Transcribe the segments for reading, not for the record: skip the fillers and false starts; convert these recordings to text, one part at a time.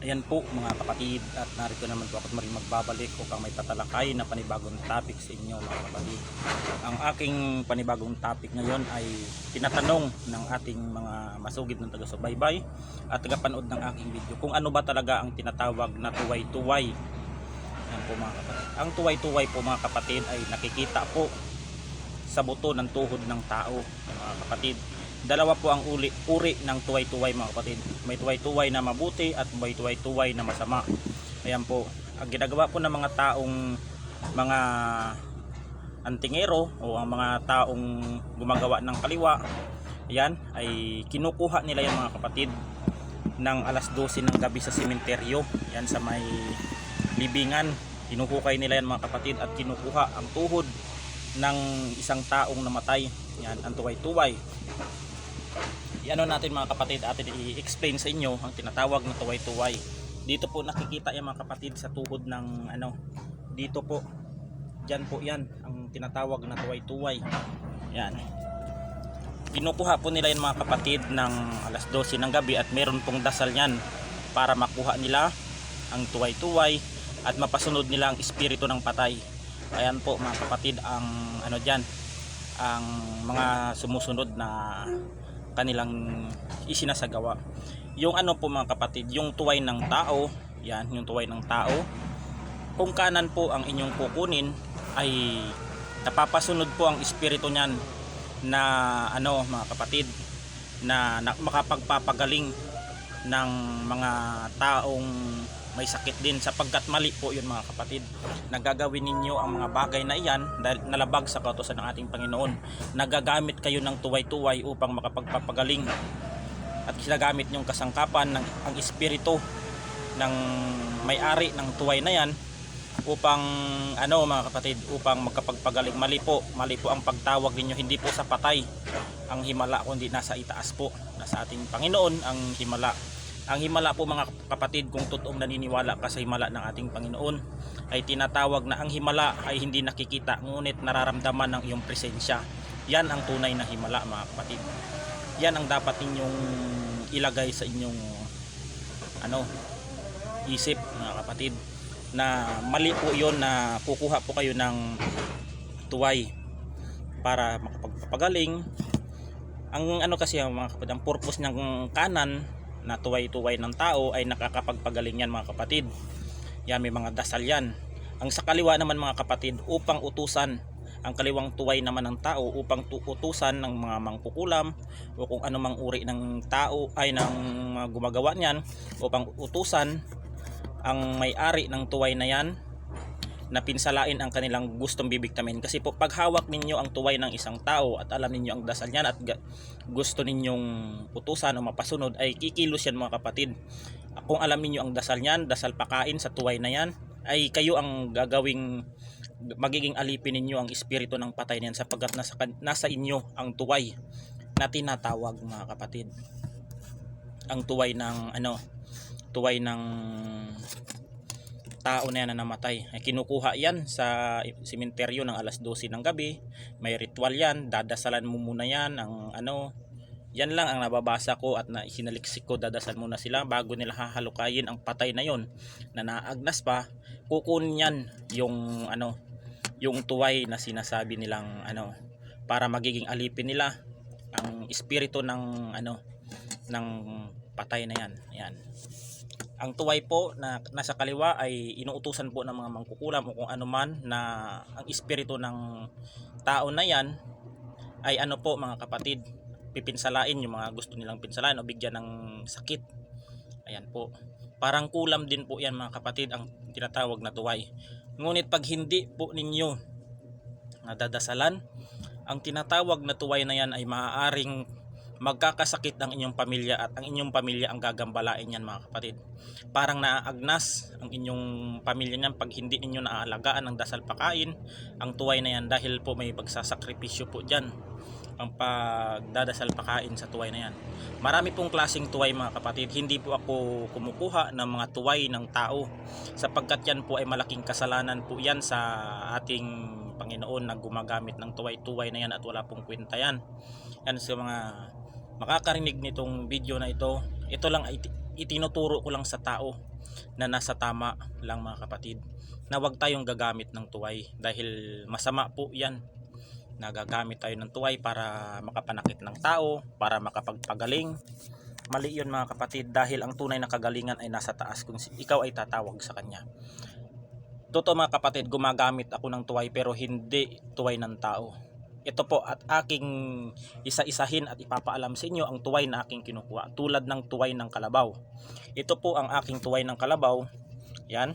Ayan po mga kapatid, at narito naman po ako magbabalik upang may tatalakay na panibagong topic sa inyo mga kapatid. Ang aking panibagong topic ngayon ay tinatanong ng ating mga masugid ng taga-subaybay at tagapanood ng aking video kung ano ba talaga ang tinatawag na tuway-tuway. Ayan po mga kapatid. Ang tuway-tuway po mga kapatid ay nakikita po sa buto ng tuhod ng tao mga kapatid. Dalawa po ang uri ng tuway-tuway mga kapatid. May tuway-tuway na mabuti at may tuway-tuway na masama. Ayan po, ang ginagawa po ng mga taong mga antingero o ang mga taong gumagawa ng kaliwa, ayan, ay kinukuha nila yan mga kapatid ng alas 12 ng gabi sa sementeryo. Yan sa may libingan. Kinuhukay nila yan mga kapatid at kinukuha ang tuhod ng isang taong namatay. Yan ang tuway-tuway. Iano natin mga kapatid, atin i-explain sa inyo ang tinatawag na tuway-tuway. Dito po nakikita yan mga kapatid sa tuhod ng dito po. Diyan po yan ang tinatawag na tuway-tuway. Yan. Kinukuha po nila yan mga kapatid ng alas 12 ng gabi at meron pong dasal yan para makuha nila ang tuway-tuway at mapasunod nila ang espiritu ng patay. Ayan po mga kapatid ang diyan, ang mga sumusunod na kanilang isinasagawa. Yung po mga kapatid, yung tuway ng tao, yan, yung tuway ng tao, kung kanan po ang inyong kukunin ay napapasunod po ang espiritu niyan na mga kapatid na makapagpapagaling ng mga taong may sakit din, sapagkat mali po yun mga kapatid. Nagagawin ninyo ang mga bagay na iyan dahil nalabag sa kautusan ng ating Panginoon. Nagagamit kayo ng tuway-tuway upang makapagpapagaling at ginagamit yung kasangkapan ng ang espiritu ng may-ari ng tuway na yan upang mga kapatid, upang magkapagpagaling. Mali po ang pagtawag ninyo, hindi po sa patay ang himala kundi nasa itaas po, nasa ating Panginoon ang himala. Ang himala po mga kapatid, kung totoong naniniwala ka sa himala ng ating Panginoon, ay tinatawag na ang himala ay hindi nakikita ngunit nararamdaman ng iyong presensya. Yan ang tunay na himala mga kapatid. Yan ang dapat ninyong ilagay sa inyong isip mga kapatid, na mali po yon na kukuha po kayo ng tuway para makapagpapagaling. Ang kasi mga kapatid, ang purpose ng kanan na tuway-tuway ng tao ay nakakapagpagaling yan mga kapatid. Yan, may mga dasal yan. Ang sa kaliwa naman mga kapatid, upang utusan. Ang kaliwang tuway naman ng tao upang utusan ng mga mangkukulam o kung anumang uri ng tao ay ng mga gumagawa niyan, upang utusan ang may-ari ng tuway na yan na pinsalain ang kanilang gustong bibigtamin. Kasi po pag hawak ninyo ang tuway ng isang tao at alam ninyo ang dasal niyan at gusto ninyong utusan o mapasunod, ay kikilos yan mga kapatid. Kung alam niyo ang dasal niyan, dasal pakain sa tuway na yan, ay kayo ang magiging alipin ninyo ang espiritu ng patay niyan, sapagkat nasa inyo ang tuway na tinatawag mga kapatid. Ang tuway ng tuway ng tao na yan na namatay ay kinukuha yan sa sementeryo ng alas 12 ng gabi. May ritual yan, dadasalan mo muna yan ang yan lang ang nababasa ko at na isinaliksik ko. Dadasal muna sila bago nila hahalukayin ang patay na yon na naagnas pa. Kukunin yan yung yung tuway na sinasabi nilang para magiging alipin nila ang espiritu ng ng patay na yan. Yan. Ang tuway po na nasa kaliwa ay inuutusan po ng mga mangkukulam o kung ano man na ang espiritu ng tao na yan ay po mga kapatid, pipinsalain yung mga gusto nilang pinsalain o bigyan ng sakit. Ayan po. Parang kulam din po yan mga kapatid, ang tinatawag na tuway. Ngunit pag hindi po ninyo nadadasalan, ang tinatawag na tuway na yan ay maaaring magkakasakit ang inyong pamilya at ang inyong pamilya ang gagambalain yan mga kapatid. Parang naaagnas ang inyong pamilya niyan pag hindi ninyo naaalagaan ng dasal pakain ang tuway na yan, dahil po may pagsasakripisyo po dyan ang pagdadasal pakain sa tuway na yan. Marami pong klaseng tuway mga kapatid. Hindi po ako kumukuha ng mga tuway ng tao, sapagkat yan po ay malaking kasalanan po yan sa ating Panginoon na gumagamit ng tuway-tuway na yan, at wala pong kwenta yan. Yan sa mga makakarinig nitong video na ito, Ito lang ay itinuturo ko lang sa tao na nasa tama lang mga kapatid, na huwag tayong gagamit ng tuway dahil masama po yan. Nagagamit tayo ng tuway para makapanakit ng tao, para makapagpagaling. Mali yun mga kapatid, dahil ang tunay na kagalingan ay nasa taas kung ikaw ay tatawag sa kanya. Totoo mga kapatid, gumagamit ako ng tuway pero hindi tuway ng tao. Ito po at aking isa-isahin at ipapaalam sa inyo ang tuway na aking kinukuha, tulad ng tuway ng kalabaw. Ito po ang aking tuway ng kalabaw, yan,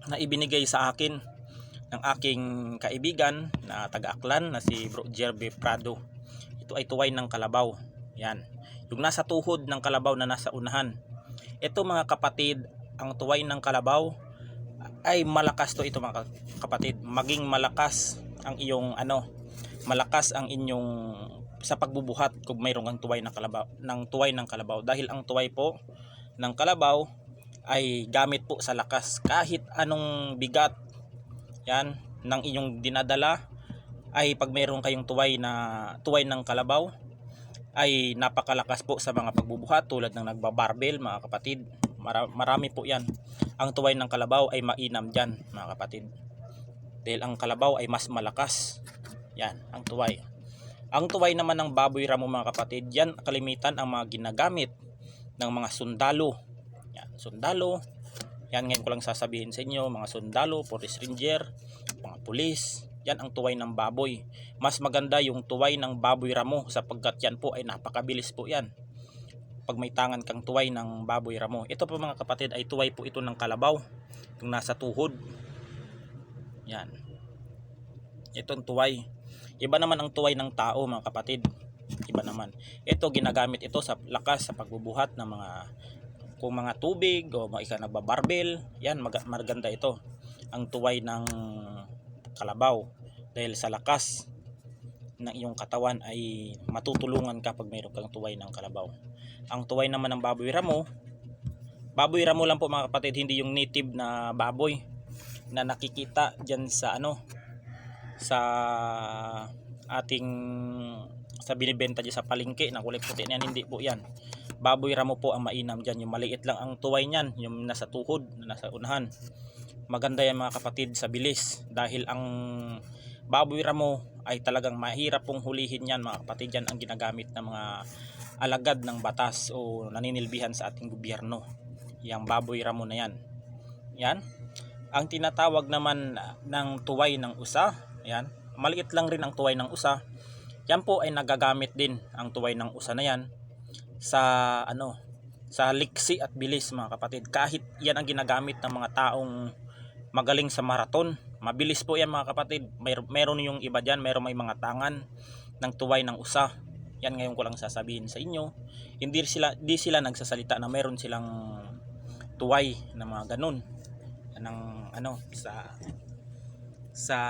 na ibinigay sa akin ng aking kaibigan na taga-Aklan na si Bro Jerby Prado. Ito ay tuway ng kalabaw, yan, yung nasa tuhod ng kalabaw na nasa unahan. Ito mga kapatid, ang tuway ng kalabaw ay malakas to ito mga kapatid. Maging malakas ang iyong malakas ang inyong sa pagbubuhat kung mayroong kang tuway ng kalabaw, dahil ang tuway po ng kalabaw ay gamit po sa lakas. Kahit anong bigat yan ng inyong dinadala, ay pag mayroong kayong tuway ng kalabaw ay napakalakas po sa mga pagbubuhat, tulad ng nagbabarbel mga kapatid. Marami po yan. Ang tuway ng kalabaw ay mainam dyan mga kapatid, dahil ang kalabaw ay mas malakas. Yan ang tuway. Ang tuway naman ng baboy ramo mga kapatid, yan kalimitan ang mga ginagamit ng mga sundalo. Yan, sundalo. Yan, ngayon ko lang sasabihin sa inyo, mga sundalo, police ranger, mga pulis. Yan ang tuway ng baboy. Mas maganda yung tuway ng baboy ramo, sapagkat yan po ay napakabilis po yan pag may tangan kang tuway ng baboy ramo. Ito po mga kapatid ay tuway po ito ng kalabaw, yung nasa tuhod. Yan, itong tuway. Iba naman ang tuway ng tao mga kapatid, iba naman. Ito ginagamit ito sa lakas, sa pagbubuhat ng mga tubig o ika nagbabarbel. Yan, maganda ito ang tuway ng kalabaw, dahil sa lakas ng iyong katawan ay matutulungan ka pag mayroon kang tuway ng kalabaw. Ang tuway naman ng baboy ramo lang po mga kapatid, hindi yung native na baboy na nakikita dyan sa sa ating binibenta dyan sa palengke na kulay puti niyan. Hindi po yan. Baboy ramo po ang mainam dyan, yung maliit lang ang tuway niyan, yung nasa tuhod, nasa unahan. Maganda yan mga kapatid sa bilis, dahil ang baboy ramo ay talagang mahirap pong hulihin yan mga kapatid. Yan ang ginagamit ng mga alagad ng batas o naninilbihan sa ating gobyerno, yung baboy ramo na yan. Yan ang tinatawag naman ng tuway ng usa. Yan, maliit lang rin ang tuway ng usa. Yan po ay nagagamit din ang tuway ng usa na yan sa sa liksi at bilis mga kapatid. Kahit yan ang ginagamit ng mga taong magaling sa maraton, mabilis po yan mga kapatid. Meron yung iba dyan, may mga tangan ng tuway ng usa. Yan, ngayon ko lang sasabihin sa inyo. Hindi sila nagsasalita na meron silang tuway na mga ganun. Ang sa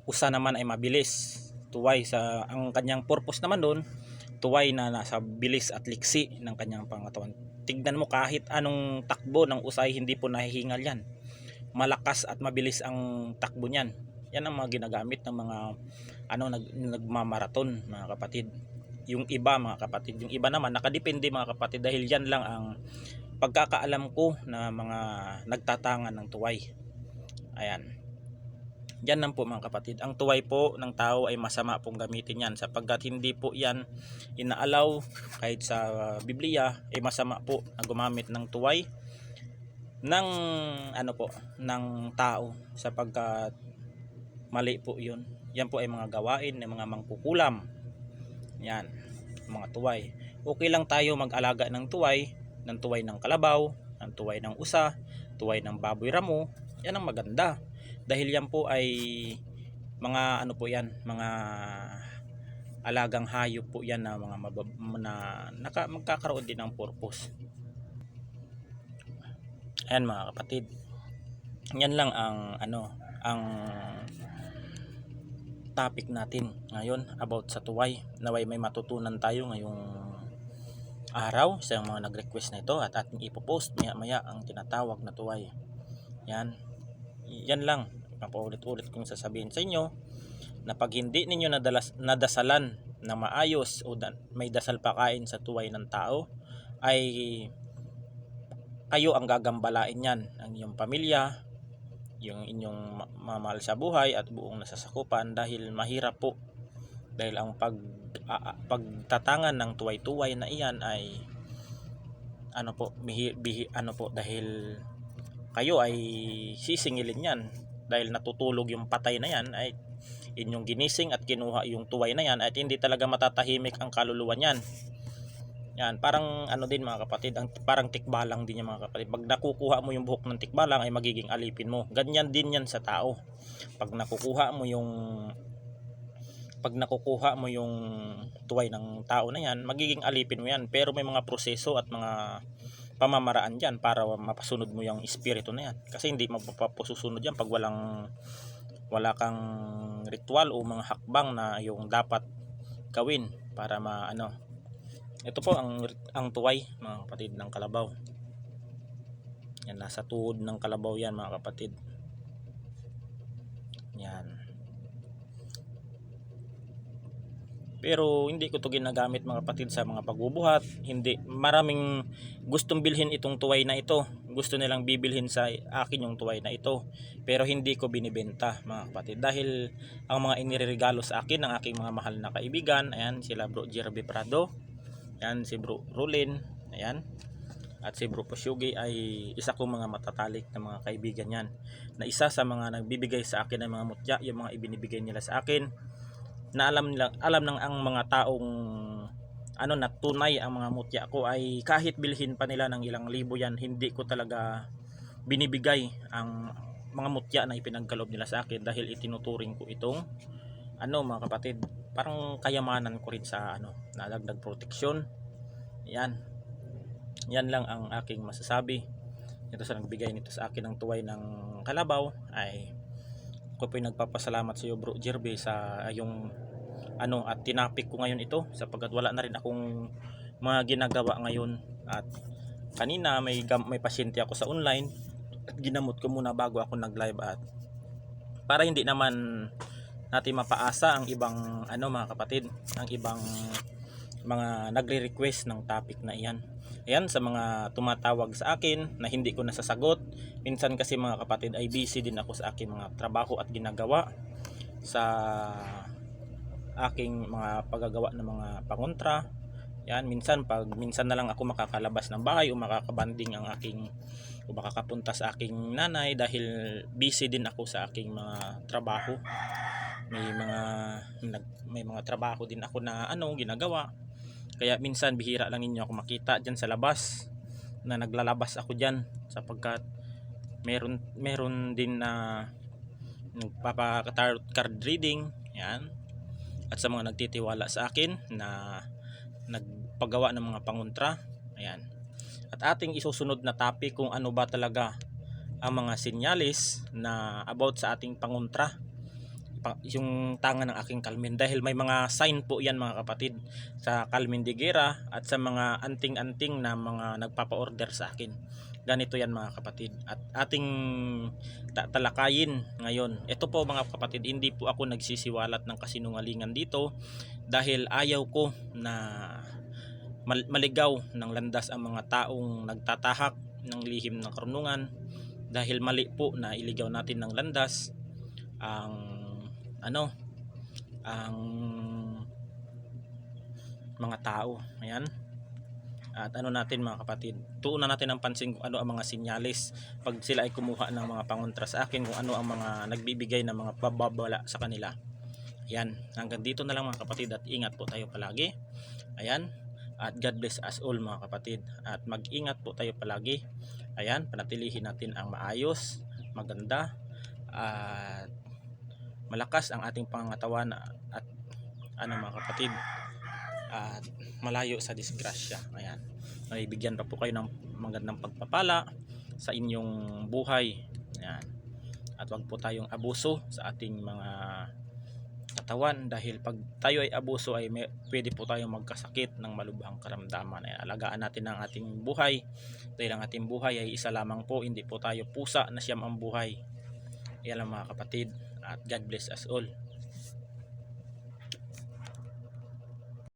usa naman ay mabilis. Tuway ang kanyang purpose naman doon, tuway na nasa bilis at liksi ng kanyang pangatawan. Tignan mo, kahit anong takbo ng usay, hindi po nahihingal yan. Malakas at mabilis ang takbo niyan. Yan ang mga ginagamit ng mga nagmamaraton mga kapatid. Yung iba mga kapatid, yung iba naman nakadepende mga kapatid, dahil yan lang ang pagkakaalam ko na mga nagtatangan ng tuway. Ayan, yan lang po mga kapatid. Ang tuway po ng tao ay masama pong gamitin yan, sapagkat hindi po yan inaalaw. Kahit sa Biblia ay masama po na gumamit ng tuway ng ng tao, sapagkat mali po yun. Yan po ay mga gawain ng mga mangkukulam. Yan, mga tuway. Okay lang tayo mag-alaga ng tuway ng kalabaw, ng tuway ng usa, tuway ng baboy ramo. Yan ang maganda, dahil yan po ay mga mga alagang hayop po yan na mga magkakaroon din ng purpose. Ayan mga kapatid, yan lang ang topic natin ngayon about sa tuway. Naway may matutunan tayo ngayong araw sa mga nag-request na ito, at ating ipopost maya ang tinatawag na tuway. Yan lang, paulit-ulit kong sasabihin sa inyo, na pag hindi ninyo nadasalan na maayos o may dasal pakain sa tuway ng tao, ay kayo ang gagambalain yan, ang inyong pamilya, yung inyong mamahal sa buhay at buong nasasakupan, dahil mahirap po, dahil ang pagtatangan ng tuway-tuway na iyan ay dahil kayo ay sisingilin yan, dahil natutulog yung patay na yan, ay inyong ginising at kinuha yung tuway na yan, at hindi talaga matatahimik ang kaluluwa niyan. Yan, parang din mga kapatid, parang tikbalang din yan mga kapatid. Pag nakukuha mo yung buhok ng tikbalang ay magiging alipin mo. Ganyan din yan sa tao. Pag nakukuha mo yung tuway ng tao na yan, magiging alipin mo yan. Pero may mga proseso at mga pamamaraan dyan para mapasunod mo yung espiritu na yan. Kasi hindi mapapusunod yan pag wala kang ritual o mga hakbang na yung dapat gawin para ito po ang tuway mga kapatid ng kalabaw. Yan, nasa tuhod ng kalabaw yan mga kapatid. Yan. Pero hindi ko to ginagamit mga kapatid sa mga pagbubuhat. Hindi, maraming gustong bilhin itong tuway na ito. Gusto nilang bibilhin sa akin yung tuway na ito. Pero hindi ko binibenta mga kapatid. Dahil ang mga iniregalo sa akin ng aking mga mahal na kaibigan, ayan, sila Bro Jerby Prado, yan, si Bro Rulin, ayan, at si Bro Posyugi ay isa kong mga matatalik na mga kaibigan yan, na isa sa mga nagbibigay sa akin ng mga mutya, yung mga ibinibigay nila sa akin, na alam ng ang mga taong na tunay ang mga mutya ko, ay kahit bilhin pa nila ng ilang libo yan, hindi ko talaga binibigay ang mga mutya na ipinagkaloob nila sa akin, dahil itinuturing ko itong mga kapatid, parang kayamanan ko rin sa nadagdag proteksyon. Yan lang ang aking masasabi. Ito sa nagbigay nito sa akin ng tuway ng kalabaw, ay ako po nagpapasalamat sa iyo Bro Jerby sa yung at tinapik ko ngayon ito, sapagkat wala na rin akong mga ginagawa ngayon. At kanina may pasyente ako sa online at ginamot ko muna bago ako nag live, at para hindi naman natin mapaasa ang ibang mga kapatid, ang ibang mga nagre-request ng topic na iyan. Ayan, sa mga tumatawag sa akin na hindi ko nasasagot, minsan kasi mga kapatid ay busy din ako sa aking mga trabaho at ginagawa, sa aking mga paggagawa ng mga pangontra. Yan, minsan na lang ako makakalabas ng bahay o makakabanding o makakapunta sa aking nanay, dahil busy din ako sa aking mga trabaho. May mga trabaho din ako na ginagawa, kaya minsan bihira lang ninyo ako makita diyan sa labas, na naglalabas ako diyan, sapagkat meron din na nagpapa-tarot card reading, yan, at sa mga nagtitiwala sa akin na nagpagawa ng mga pangontra, ayan. At ating isusunod na topic kung ano ba talaga ang mga sinyalis na about sa ating pangontra, yung tanga ng aking kalmin, dahil may mga sign po yan mga kapatid sa kalmin de Guerra at sa mga anting-anting na mga nagpapa-order sa akin. Ganito yan mga kapatid, at ating talakayin ngayon. Ito po mga kapatid, hindi po ako nagsisiwalat ng kasinungalingan dito, dahil ayaw ko na maligaw ng landas ang mga taong nagtatahak ng lihim ng karunungan, dahil mali po na iligaw natin ng landas ang mga tao. Ayan. At natin mga kapatid, tuunan natin ang pansin kung ano ang mga sinyalis pag sila ay kumuha ng mga pangontra sa akin, kung ano ang mga nagbibigay ng mga pababala sa kanila. Ayan, hanggang dito na lang mga kapatid, at ingat po tayo palagi. Ayan, at God bless us all mga kapatid, at mag-ingat po tayo palagi. Ayan, panatilihin natin ang maayos, maganda, at malakas ang ating pangangatawan, at mga kapatid, at malayo sa disgrasya. Ayan, bigyan pa po kayo ng magandang pagpapala sa inyong buhay. Ayan, at wag po tayong abuso sa ating mga katawan, dahil pag tayo ay abuso ay pwede po tayong magkasakit ng malubhang karamdaman. Ayan, alagaan natin ang ating buhay, dahil ang ating buhay ay isa lamang po, hindi po tayo pusa na siyam ang buhay. Yan lang mga kapatid, at God bless us all.